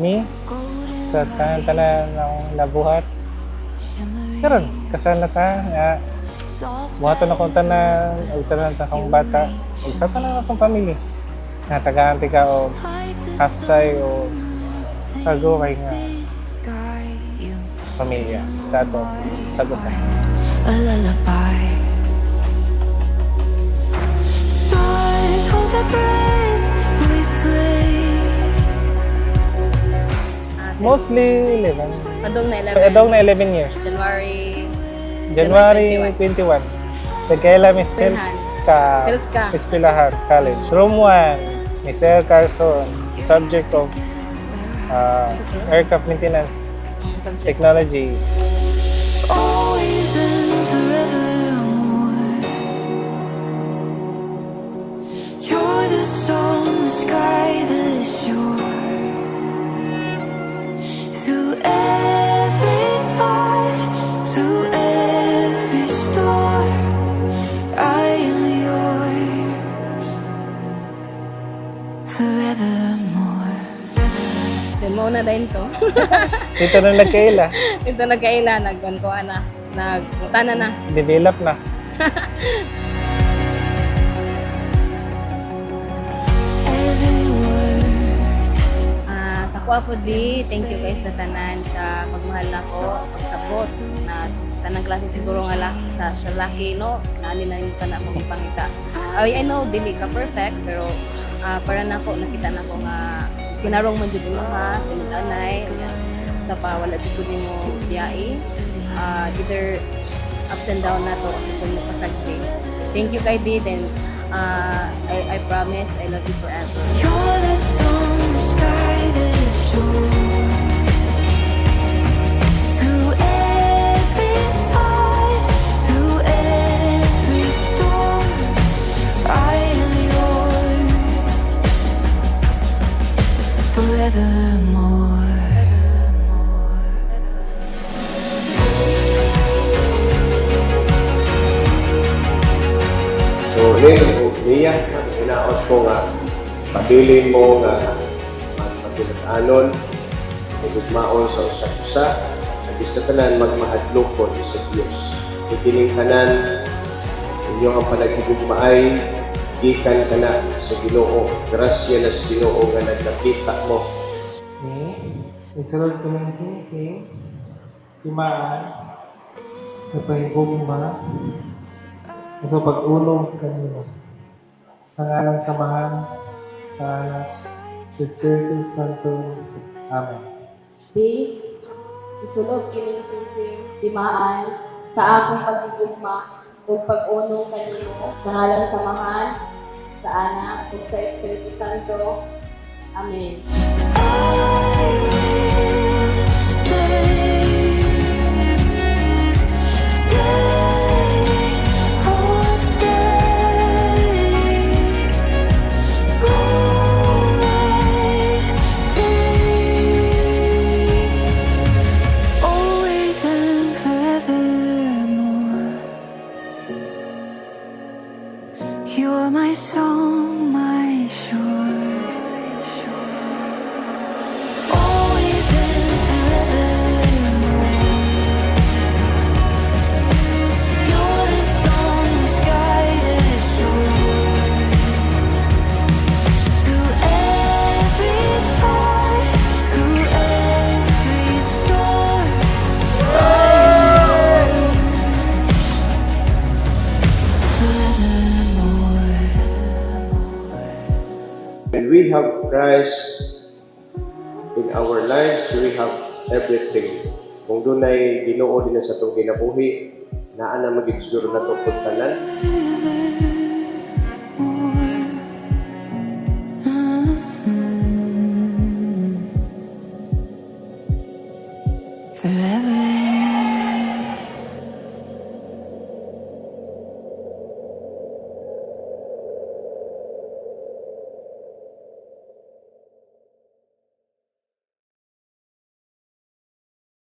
me sa tanan-tanan ng nabuhat. Karon kasal na ta nga buhaton akong tanan ug tanan ta akong bata ug sa tanan akong family. Nga tagaan ka o hapsay o kagaway nga pamilya sa ato sa gusa. A lullaby. Stars hold their breath, we sway. Mostly 11. Padong na 11. Padong na 11 years. January 21. Nagkaila Miss Hills ka Eskwelahan College. Room 1, Miss El Carson, subject of aircraft maintenance technology. Always and forevermore. You're the sun, the sky, the shore. Through every tide, through every storm, I am yours forevermore. Then mo na din to. Dito na nagkaila. Ito nagkaila, nagkantuan na. Nagmutana na. Develop na. Sa kuha po di, thank you guys sa tanan sa pagmahal na ko, pagsabot na tanang klase siguro nga sa laki no, nani na yung tanan mong ipangita. I know dili ka perfect pero para nako nakita na ko nga kinarong man jud mo ha, tinudanay sa pa wala jud ko nimo biyai. Either ups and down na to kasi kung pasagdi. Thank you kay Did and I promise I love you forever. You're the sun, the sky, the shore. Through every tide, through every storm, I am yours forevermore. So, niya, inaot ko nga, pabilin mo nga magpapilatanon, magugmaon sa usa-usa, at isa tanan magmahadlok ko sa Diyos. Ikining tanan, inyong ang panagigugmaay, gikan ka na sa Ginoo. Grasya na sa Ginoo nga nagkakita mo. Isunod ko ng sing-sing, timaan, sa pahigugma, ito pag-ulong kanino. Sa ngalan samahan, sa anak, sa Espiritu Santo. Amen. Di, isulog kining sing timaan sa akong pagigugma ug pag-unong kanimo sa ngalan samahan sa anak ug sa Espiritu Santo. Amen. You're my song, my shore. Always and forevermore. You're the sun, the sky, the shore. Through every tide, through every storm, When we have Christ in our lives, we have everything. Kung doon ay Ginoo din sa itong ginabuhi, naan na magigsiguro na ito puntanan.